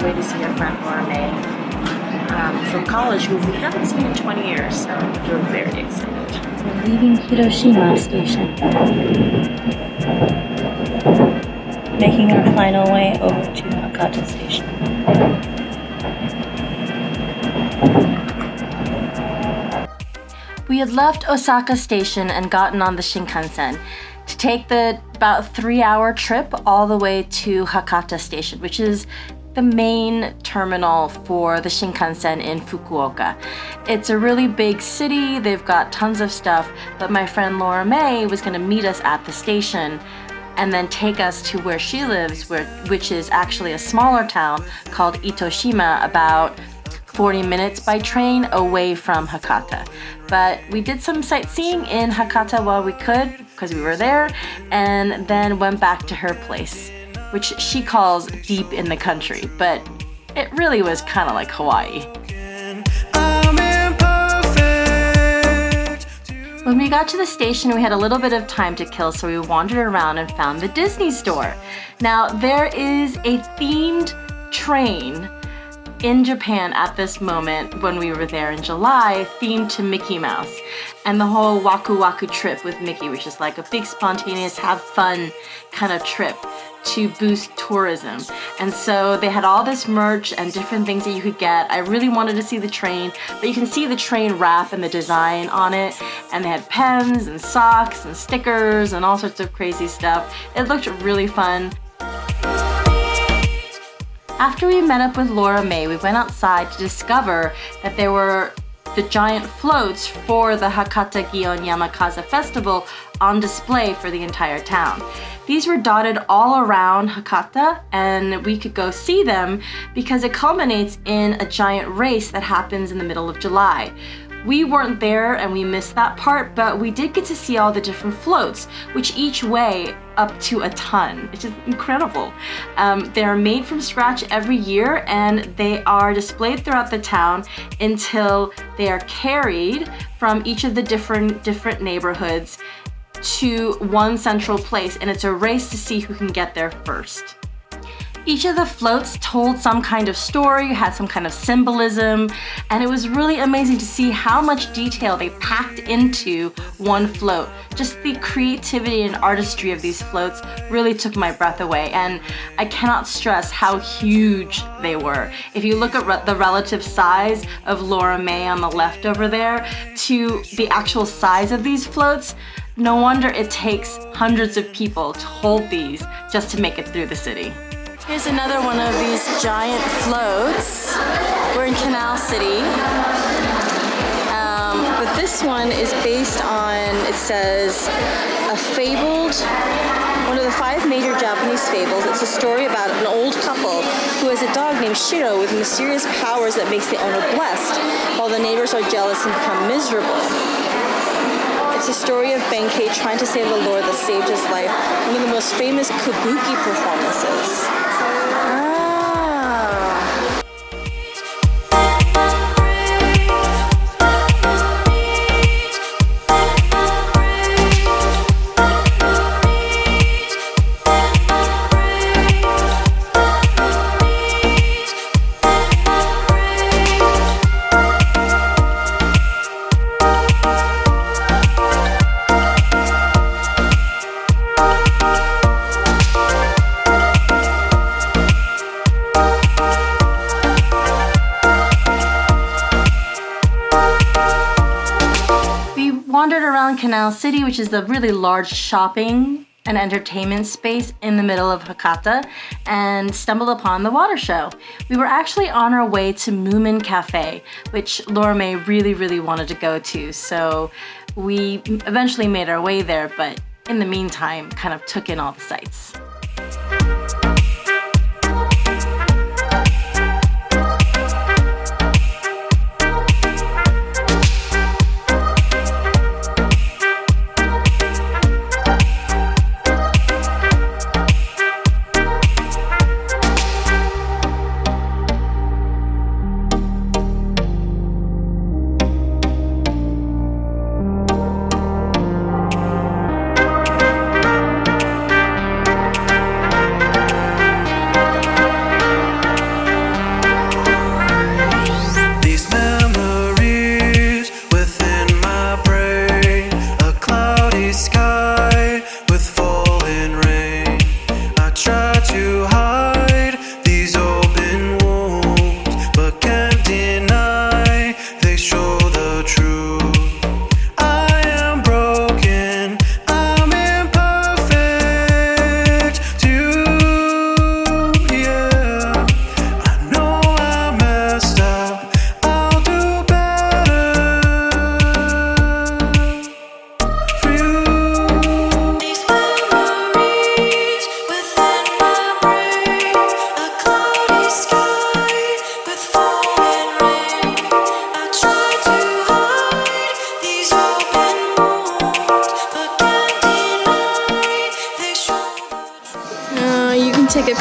way to see our friend Laura-Mae from college, who we haven't seen in 20 years, so we're very excited. We're leaving Itoshima station, making our final way over to Hakata station. We had left Osaka station and gotten on the Shinkansen to take the about 3-hour trip all the way to Hakata station, which is the main terminal for the Shinkansen in Fukuoka. It's a really big city, they've got tons of stuff, but my friend Laura-Mae was gonna meet us at the station and then take us to where she lives, which is actually a smaller town called Itoshima, about 40 minutes by train away from Hakata. But we did some sightseeing in Hakata while we could, because we were there, and then went back to her place, which she calls deep in the country, but it really was kind of like Hawaii. When we got to the station, we had a little bit of time to kill, so we wandered around and found the Disney store. Now, there is a themed train in Japan at this moment when we were there in July, themed to Mickey Mouse and the whole Waku Waku trip with Mickey, which is like a big spontaneous have fun kind of trip to boost tourism. And so they had all this merch and different things that you could get. I really wanted to see the train, but you can see the train wrap and the design on it, and they had pens and socks and stickers and all sorts of crazy stuff. It looked really fun. After we met up with Laura-Mae, we went outside to discover that there were the giant floats for the Hakata Gion Yamakaza Festival on display for the entire town. These were dotted all around Hakata, and we could go see them because it culminates in a giant race that happens in the middle of July. We weren't there and we missed that part, but we did get to see all the different floats, which each weigh up to a ton, which is incredible. They are made from scratch every year, and they are displayed throughout the town until they are carried from each of the different neighborhoods to one central place, and it's a race to see who can get there first. Each of the floats told some kind of story, had some kind of symbolism, and it was really amazing to see how much detail they packed into one float. Just the creativity and artistry of these floats really took my breath away, and I cannot stress how huge they were. If you look at the relative size of Laura-Mae on the left over there to the actual size of these floats, no wonder it takes hundreds of people to hold these just to make it through the city. Here's another one of these giant floats. We're in Canal City. But this one is based on, it says, one of the 5 major Japanese fables. It's a story about an old couple who has a dog named Shiro with mysterious powers that makes the owner blessed, while the neighbors are jealous and become miserable. It's a story of Benkei trying to save the lord that saved his life, one of the most famous kabuki performances. Wandered around Canal City, which is a really large shopping and entertainment space in the middle of Hakata, and stumbled upon the water show. We were actually on our way to Moomin Cafe, which Laura-Mae really wanted to go to, so we eventually made our way there, but in the meantime, kind of took in all the sights.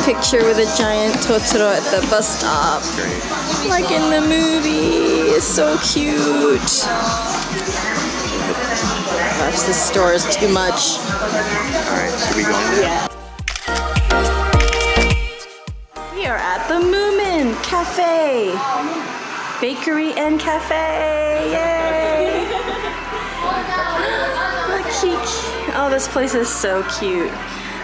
picture with a giant Totoro at the bus stop. Great. Like in the movie. It's so cute. Gosh, this store is too much. Alright, should we go in there? We are at the Moomin Cafe. Bakery and cafe. Yay! Look, oh, this place is so cute.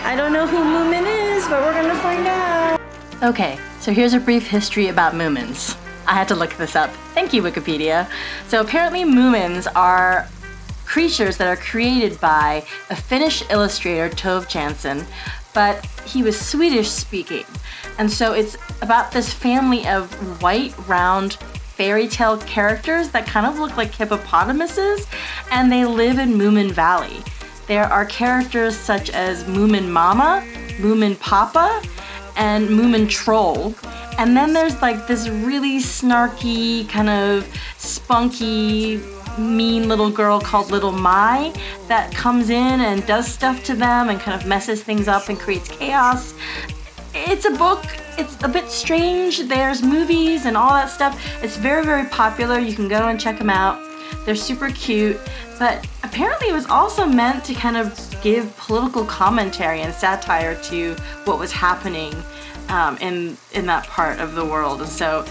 I don't know who Moomin is, but we're gonna find out. Okay, so here's a brief history about Moomins. I had to look this up. Thank you, Wikipedia. So apparently Moomins are creatures that are created by a Finnish illustrator, Tove Jansson, but he was Swedish speaking. And so it's about this family of white, round, fairy tale characters that kind of look like hippopotamuses, and they live in Moomin Valley. There are characters such as Moomin Mama, Moomin Papa, and Moomin Troll. And then there's like this really snarky, kind of spunky, mean little girl called Little Mai that comes in and does stuff to them and kind of messes things up and creates chaos. It's a book. It's a bit strange. There's movies and all that stuff. It's very, very popular. You can go and check them out. They're super cute, but apparently it was also meant to kind of give political commentary and satire to what was happening in that part of the world. And so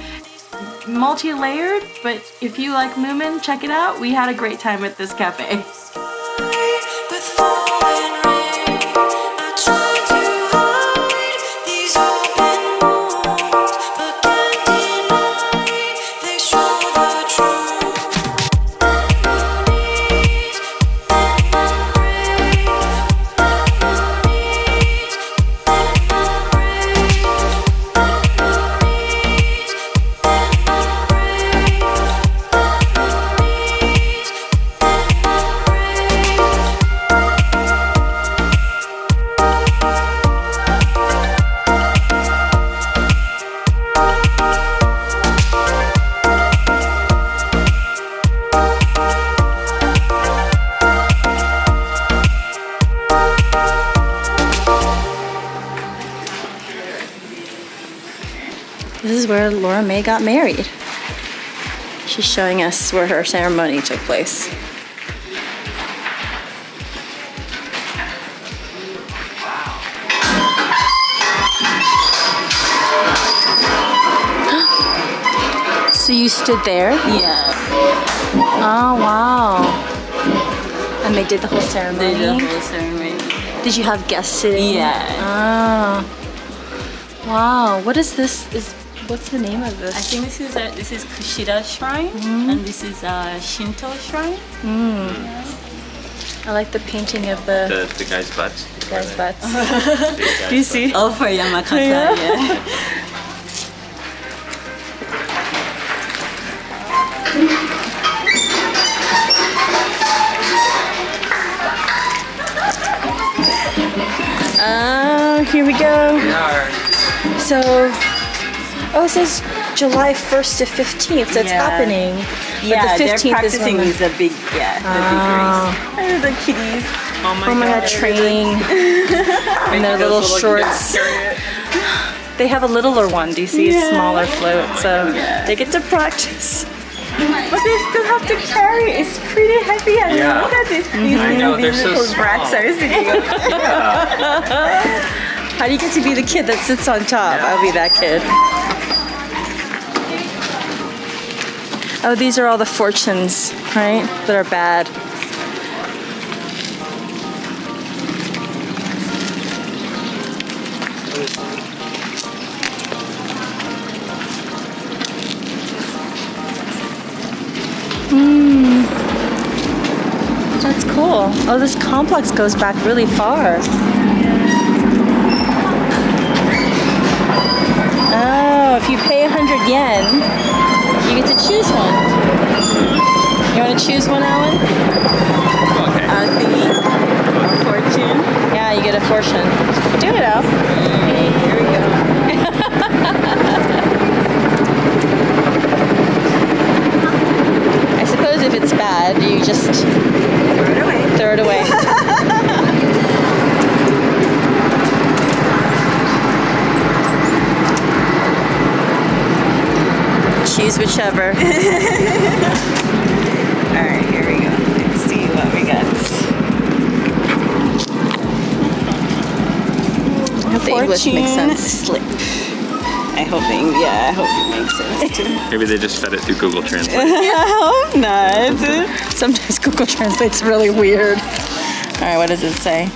multi-layered, but if you like Moomin, check it out. We had a great time at this cafe. This is where Laura-Mae got married. She's showing us where her ceremony took place. So you stood there? Yeah. Oh, wow. And they did the whole ceremony? They did the whole ceremony. Did you have guests sitting? Yeah. Ah. Wow. What is this? What's the name of this? I think this is Kushida Shrine, and this is Shinto Shrine. I like the painting of the guy's butt. guy's butts. Do you see? Oh, for Yamakata, yeah. Here we go. Yeah. So, it says July 1st to 15th, so it's happening. Yeah, but the 15th they're practicing is with the big, the big race. Oh, the kitties. Oh Oh my god, training in their little shorts. They have a littler one, do you see? A smaller float, so they get to practice. But they still have to carry. It's pretty heavy. And Yeah. look at these I know, they're so little small. brats are sitting on. How do you get to be the kid that sits on top? I'll be that kid. Oh, these are all the fortunes, right? That are bad. That's cool. Oh, this complex goes back really far. Oh, if you pay 100 yen, you get to choose one. You want to choose one, Alan? Okay. Thingy. Fortune. Yeah, you get a fortune. Do it, Al. Okay, here we go. I suppose if it's bad, you just Throw it away. throw it away. choose whichever. Alright, here we go. Let's see what we got. I hope the English makes Fortune sense. slip. I hope it makes sense too. Maybe they just fed it through Google Translate. I hope not. Sometimes Google Translate's really weird. All right, what does it say?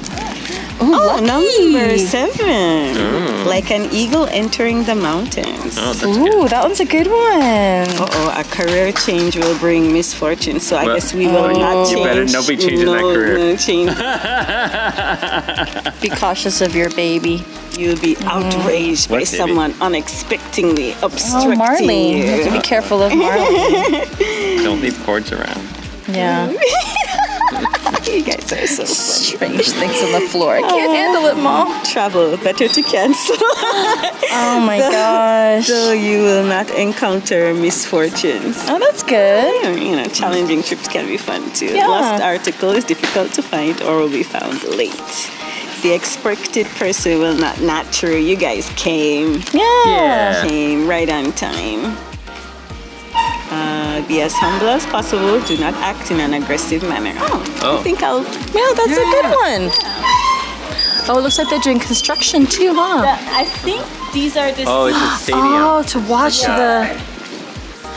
Oh, number 7. Like an eagle entering the mountains. Oh, that's Ooh, good. that one's a good one. Uh-oh, a career change will bring misfortune. So I Well, guess we will not you change. better not be changing that career. No change. Be cautious of your baby. You'll be outraged by What baby? someone unexpectedly Oh, obstructing Marley. You have to you. be careful of Marley. Don't leave cords around. Yeah. You guys are so funny. Strange things on the floor. I can't handle it, Mom. Travel, better to cancel. Oh my gosh. So you will not encounter misfortunes. Oh, that's good. You know, challenging trips can be fun too. Yeah. Lost article is difficult to find or will be found late. The expected person will not true. You guys came. Yeah. Came right on time. Be as humble as possible. Do not act in an aggressive manner. I think I'll. Yeah, that's a good one. Oh, it looks like they're doing construction too, huh? I think these are the Oh, it's a stadium. Oh, to watch the.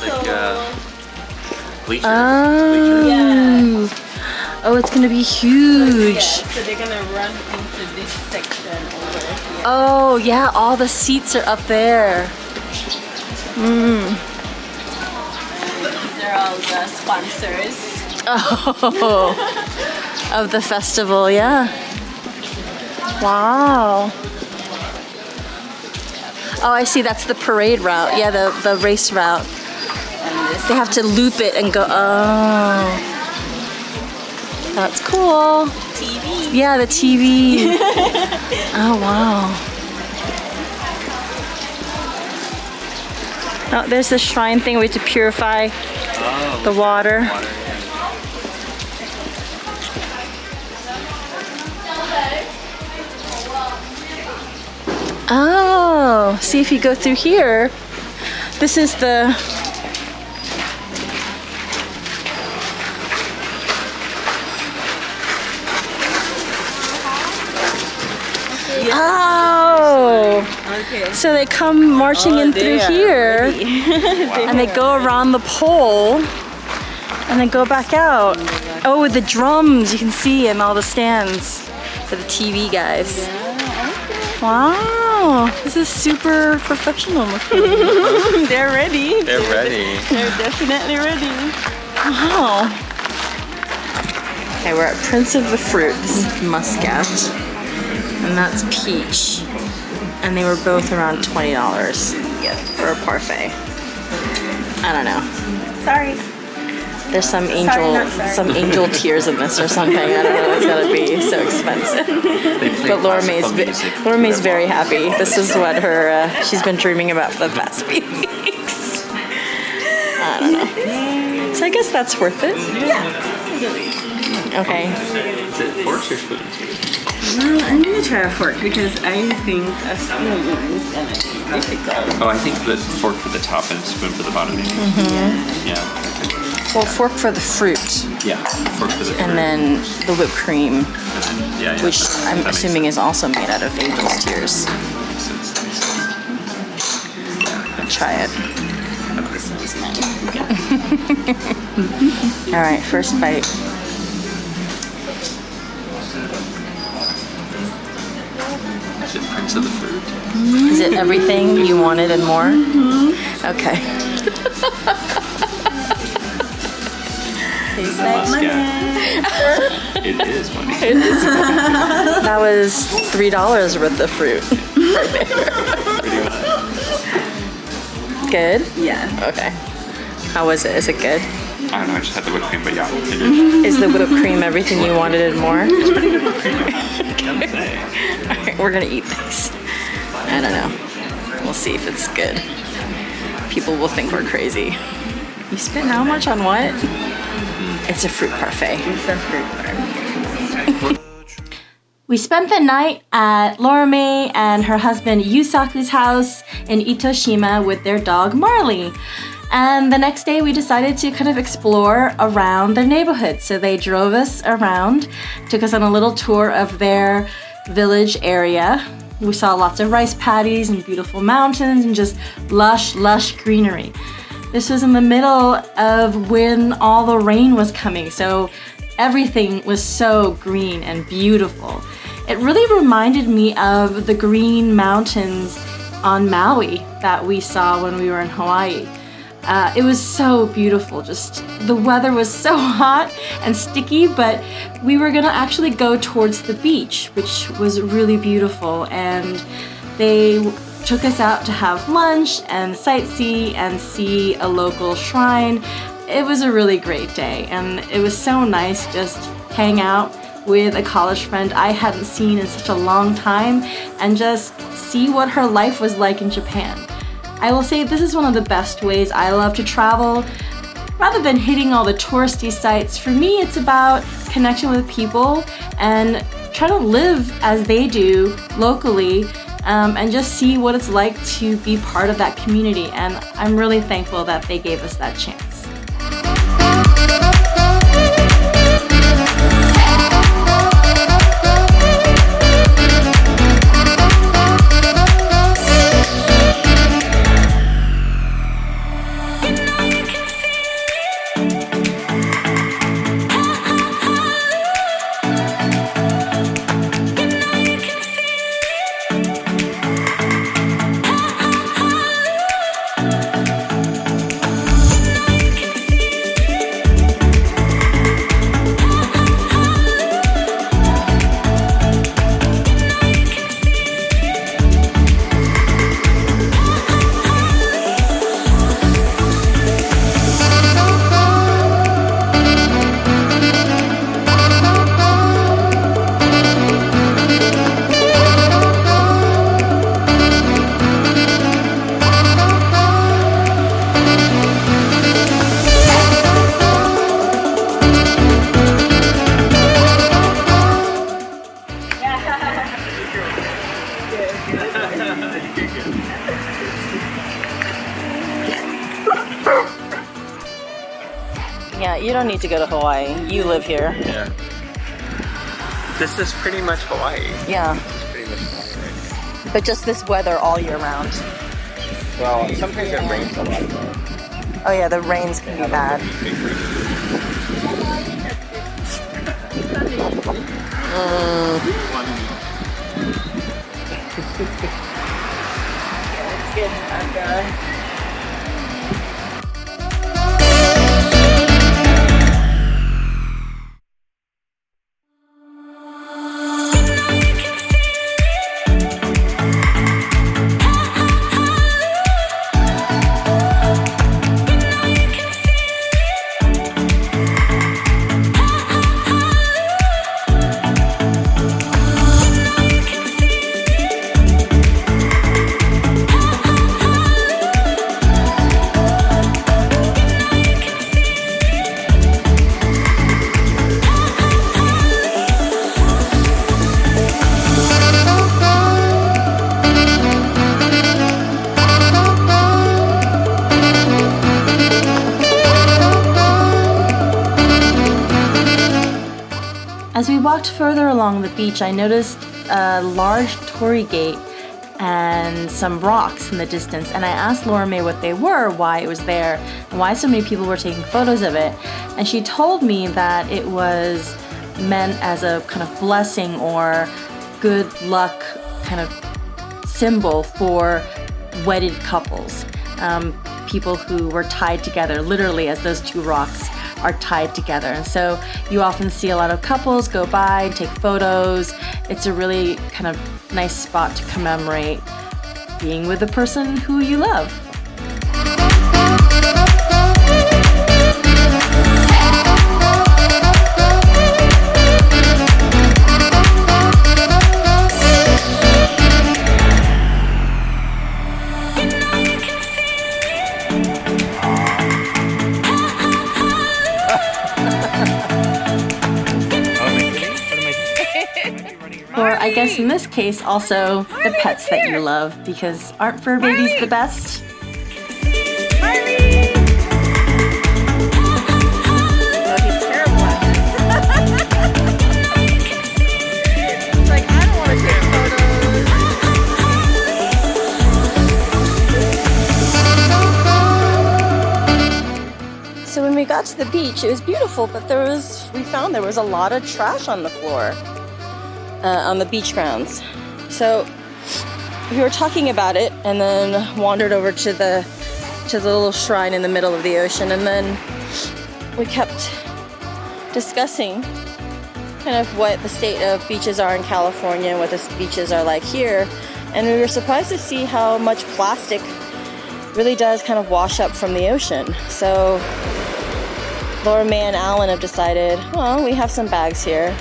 Like, bleachers. Oh. Oh, it's gonna be huge. so they're gonna run into this section over here. Oh, yeah, all the seats are up there. These are all the sponsors. Oh, of the festival, yeah. Wow. Oh, I see. That's the parade route. Yeah, the race route. They have to loop it and go. Oh, that's cool. TV. Yeah, the TV. Oh, wow. Oh, there's the shrine thing. We have to purify the water. Oh, see if you go through here. This is the. Oh, Okay. so they come marching in through here, and they go around the pole, and then go back out. Oh, with the drums you can see, and all the stands for the TV guys. Wow, this is super professional looking. They're ready. They're ready. They're definitely ready. Wow. Okay, we're at Prince of the Fruit. This is Muscat, and that's Peach. And they were both around $20 for a parfait. I don't know. Sorry. There's some not sorry. angel tears in this or something. I don't know. It's gotta be so expensive. They play But classical music. Laura-Mae's very happy. This is what her she's been dreaming about for the past few weeks. I don't know. So I guess that's worth it. Okay. Is it forks or spoons? I'm gonna try a fork because I think a spoon is gonna be difficult. Oh, I think the fork for the top and spoon for the bottom. Maybe. Yeah. Well, fork for the fruit, Yeah. Fork for the fruit. and then the whipped cream, And then, yeah, which that I'm makes assuming is also made out of angel's tears. sense. That makes sense. I'll try it. All right, first bite. Is it Prince of the Fruit? Is it everything you wanted and more? Okay. Muscat. It is money. That was $3 worth of fruit right there. Pretty much. Good? Yeah. Okay. How was it? Is it good? I don't know, I just had the whipped cream, but yeah, it is. Is the whipped cream everything you wanted and more? Can't say. Alright, we're gonna eat these. I don't know. We'll see if it's good. People will think we're crazy. You spent how much on what? It's a fruit parfait. It's a fruit parfait. We spent the night at Laura-Mae and her husband Yusaku's house in Itoshima with their dog Marley. And the next day we decided to kind of explore around their neighborhood. So they drove us around, took us on a little tour of their village area. We saw lots of rice paddies and beautiful mountains and just lush, lush greenery. This was in the middle of when all the rain was coming, so everything was so green and beautiful. It really reminded me of the green mountains on Maui that we saw when we were in Hawaii. It was so beautiful. Just the weather was so hot and sticky, but we were gonna actually go towards the beach, which was really beautiful. And they took us out to have lunch and sightsee and see a local shrine. It was a really great day, and it was so nice just hang out with a college friend I hadn't seen in such a long time and just see what her life was like in Japan. I will say this is one of the best ways I love to travel. Rather than hitting all the touristy sites, for me it's about connecting with people and trying to live as they do locally, and just see what it's like to be part of that community. And I'm really thankful that they gave us that chance. Yeah, you don't need to go to Hawaii. You live here. Yeah. This is pretty much Hawaii. Yeah, This is pretty much Hawaii, right? but just this weather all year round. Well, sometimes it rains a lot though. Oh yeah, the rains can be bad. As we walked further along the beach, I noticed a large torii gate and some rocks in the distance, and I asked Laura-Mae what they were, why it was there, and why so many people were taking photos of it. And she told me that it was meant as a kind of blessing or good luck kind of symbol for wedded couples, people who were tied together, literally as those two rocks are tied together. And so you often see a lot of couples go by and take photos. It's a really kind of nice spot to commemorate being with the person who you love. Or I guess in this case also the pets that you love, because aren't fur babies the best? Marley! we got to the beach, it was beautiful, but we found there was a lot of trash on the floor, on the beach grounds. So we were talking about it and then wandered over to the little shrine in the middle of the ocean, and then we kept discussing kind of what the state of beaches are in California and what the beaches are like here, and we were surprised to see how much plastic really does kind of wash up from the ocean. So Laura-Mae and Alan have decided, well, we have some bags here,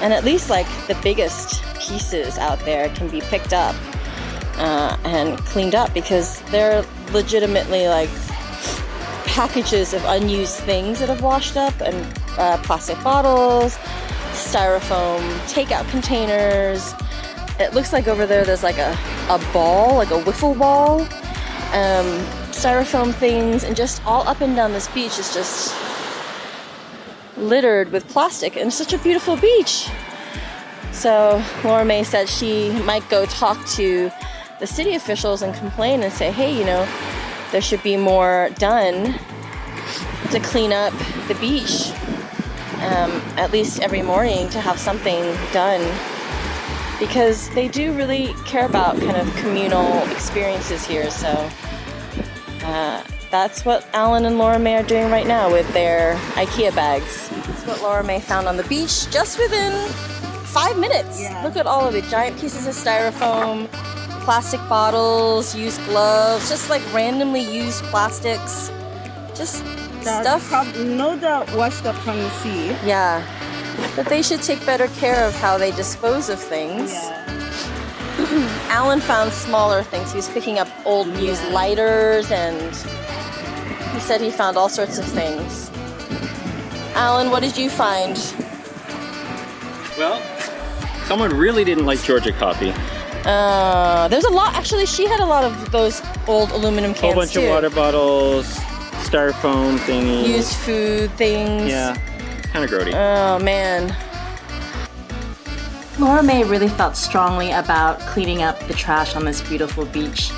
and at least like the biggest pieces out there can be picked up and cleaned up, because they're legitimately like packages of unused things that have washed up, and plastic bottles, styrofoam takeout containers. It looks like over there's like a ball, like a wiffle ball, styrofoam things, and just all up and down this beach is just littered with plastic, and it's such a beautiful beach. So Laura-Mae said she might go talk to the city officials and complain and say, hey, you know, there should be more done to clean up the beach, at least every morning, to have something done, because they do really care about kind of communal experiences here. So that's what Alan and Laura-Mae are doing right now with their IKEA bags. That's what Laura-Mae found on the beach just within 5 minutes. Yeah. Look at all of it. Giant pieces of styrofoam, plastic bottles, used gloves, just like randomly used plastics. Just stuff. No doubt washed up from the sea. Yeah. But they should take better care of how they dispose of things. Yeah. Alan found smaller things. He was picking up old used lighters, and he said he found all sorts of things. Alan, what did you find? Well, someone really didn't like Georgia coffee. There's a lot. Actually, she had a lot of those old aluminum cans, A whole bunch of water bottles, styrofoam thingies. Used food things. Yeah, kind of grody. Oh, man. Laura-Mae really felt strongly about cleaning up the trash on this beautiful beach.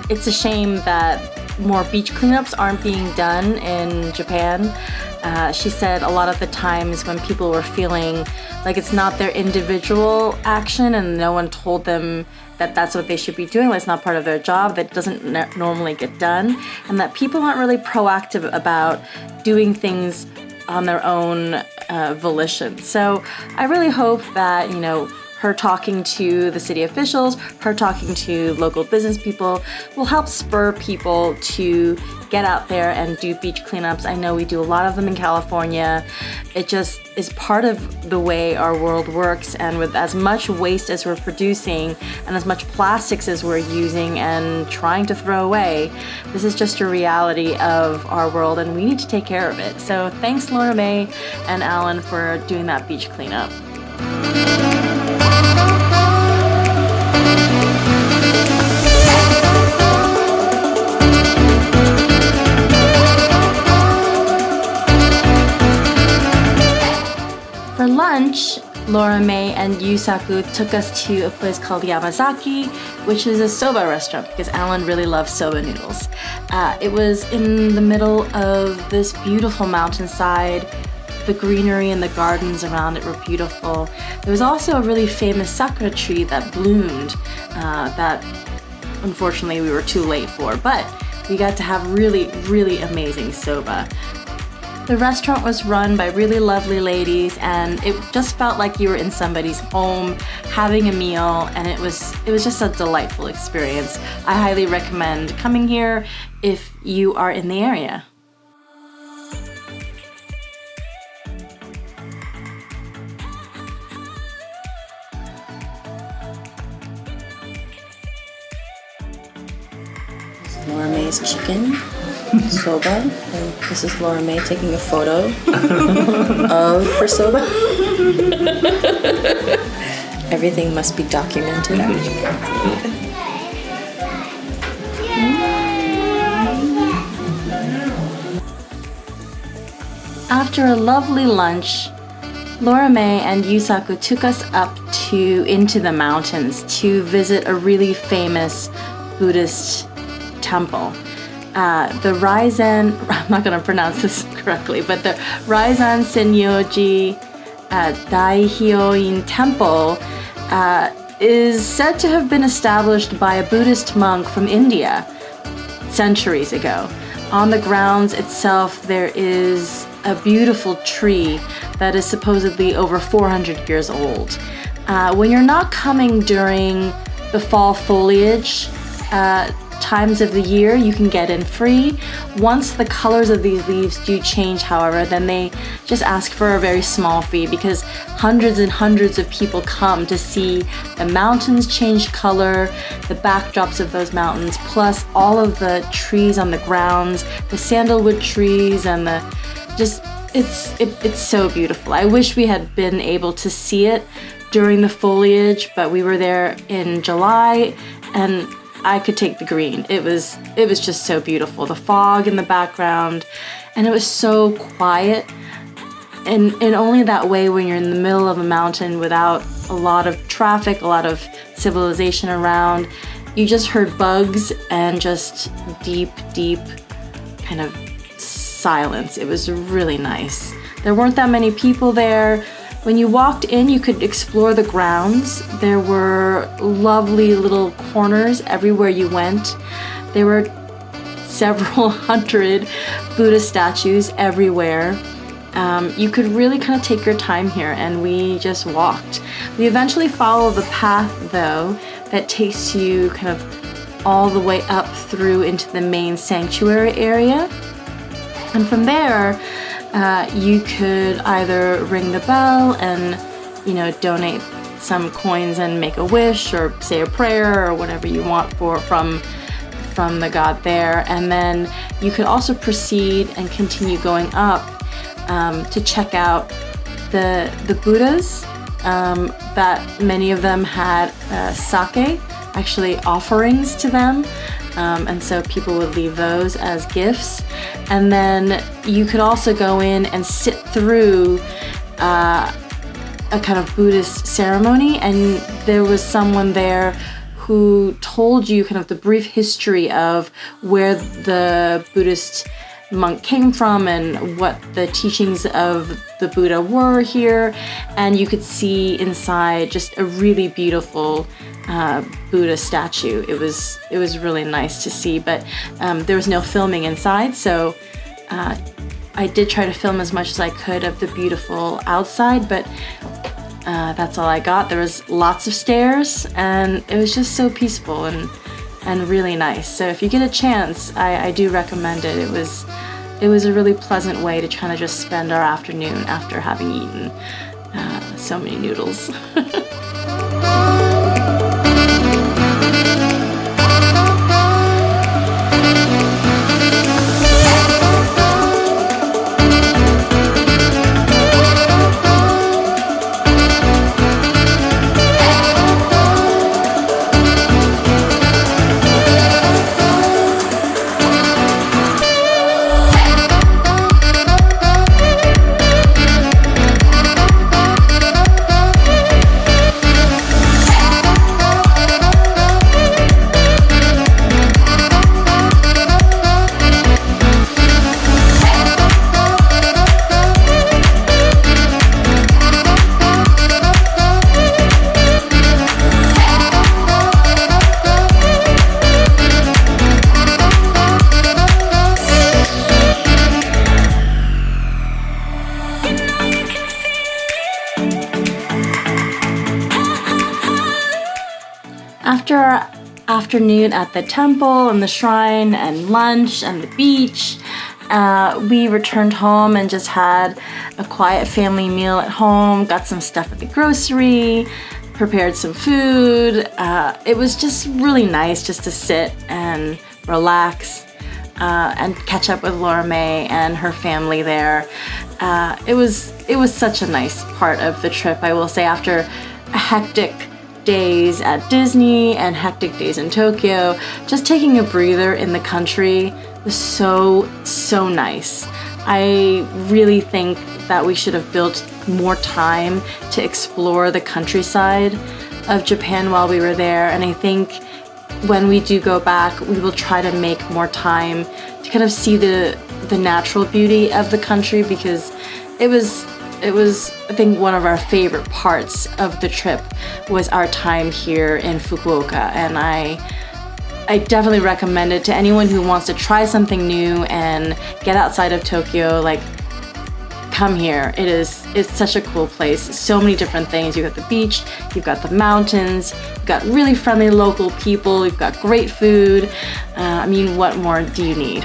It's a shame that more beach cleanups aren't being done in Japan. She said a lot of the times when people were feeling like it's not their individual action and no one told them that that's what they should be doing, that's not part of their job, that doesn't normally get done, and that people aren't really proactive about doing things on their own volition. So I really hope that, you know, her talking to the city officials, her talking to local business people will help spur people to get out there and do beach cleanups. I know we do a lot of them in California. It just is part of the way our world works, and with as much waste as we're producing and as much plastics as we're using and trying to throw away, this is just a reality of our world and we need to take care of it. So thanks Laura-Mae and Alan for doing that beach cleanup. For lunch, Laura-Mae and Yusaku took us to a place called Yamazaki, which is a soba restaurant because Alan really loves soba noodles. It was in the middle of this beautiful mountainside. The greenery and the gardens around it were beautiful. There was also a really famous sakura tree that bloomed that unfortunately we were too late for, but we got to have really, really amazing soba. The restaurant was run by really lovely ladies, and it just felt like you were in somebody's home having a meal, and it was just a delightful experience. I highly recommend coming here if you are in the area. Laura-Mae's chicken, soba, and this is Laura-Mae taking a photo of her soba. Everything must be documented. After a lovely lunch, Laura-Mae and Yusaku took us up into the mountains to visit a really famous Buddhist temple. the Raizan, I'm not going to pronounce this correctly, but the Raizan Senyoji Daihyoin Temple is said to have been established by a Buddhist monk from India centuries ago. On the grounds itself, there is a beautiful tree that is supposedly over 400 years old. When you're not coming during the fall foliage times of the year, you can get in free. Once the colors of these leaves do change, however, then they just ask for a very small fee, because hundreds and hundreds of people come to see the mountains change color, the backdrops of those mountains, plus all of the trees on the grounds, the sandalwood trees, and the just it's so beautiful. I wish we had been able to see it during the foliage, but we were there in July and I could take the green. It was just so beautiful. The fog in the background, and it was so quiet. And only that way, when you're in the middle of a mountain without a lot of traffic, a lot of civilization around, you just heard bugs and just deep, deep kind of silence. It was really nice. There weren't that many people there. When you walked in, you could explore the grounds. There were lovely little corners everywhere you went. There were several hundred Buddha statues everywhere. You could really kind of take your time here, and we just walked. We eventually follow the path, though, that takes you kind of all the way up through into the main sanctuary area. And from there, you could either ring the bell and, donate some coins and make a wish or say a prayer or whatever you want from the god there. And then you could also proceed and continue going up to check out the Buddhas. That many of them had sake, actually offerings to them. And so people would leave those as gifts. And then you could also go in and sit through a kind of Buddhist ceremony. And there was someone there who told you kind of the brief history of where the Buddhist monk came from and what the teachings of the Buddha were here. And you could see inside just a really beautiful Buddha statue. It was really nice to see, but there was no filming inside, so I did try to film as much as I could of the beautiful outside, but that's all I got. There was lots of stairs, and it was just so peaceful and really nice. So if you get a chance, I do recommend it. It was a really pleasant way to try to just spend our afternoon after having eaten so many noodles. After our afternoon at the temple and the shrine and lunch and the beach, we returned home and just had a quiet family meal at home, got some stuff at the grocery, prepared some food. It was just really nice just to sit and relax and catch up with Laura-Mae and her family there. It was such a nice part of the trip, I will say, after a hectic days at Disney and hectic days in Tokyo. Just taking a breather in the country was so nice. I really think that we should have built more time to explore the countryside of Japan while we were there, and I think when we do go back, we will try to make more time to kind of see the natural beauty of the country, because it was I think one of our favorite parts of the trip was our time here in Fukuoka, and I definitely recommend it to anyone who wants to try something new and get outside of Tokyo. Like, come here. It's such a cool place. So many different things. You've got the beach, you've got the mountains, you've got really friendly local people, you've got great food. I mean, what more do you need?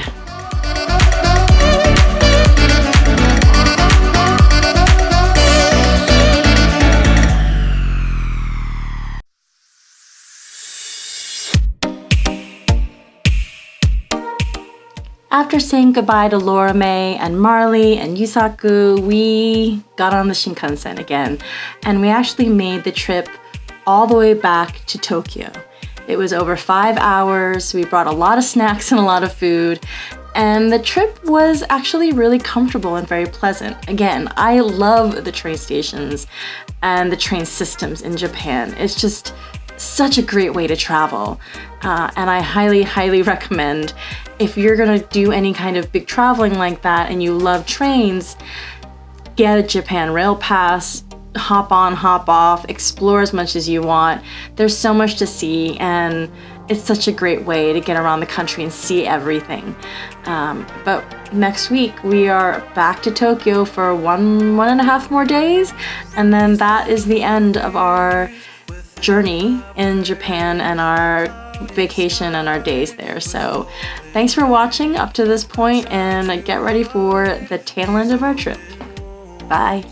After saying goodbye to Laura-Mae and Marley and Yusaku, we got on the Shinkansen again, and we actually made the trip all the way back to Tokyo. It was over 5 hours. We brought a lot of snacks and a lot of food, and the trip was actually really comfortable and very pleasant. Again, I love the train stations and the train systems in Japan. It's just such a great way to travel, and I highly, highly recommend, if you're gonna do any kind of big traveling like that and you love trains, get a Japan Rail Pass, hop on, hop off, explore as much as you want. There's so much to see, and it's such a great way to get around the country and see everything. But next week we are back to Tokyo for one and a half more days, and then that is the end of our journey in Japan and our vacation and our days there. So thanks for watching up to this point, and get ready for the tail end of our trip. Bye.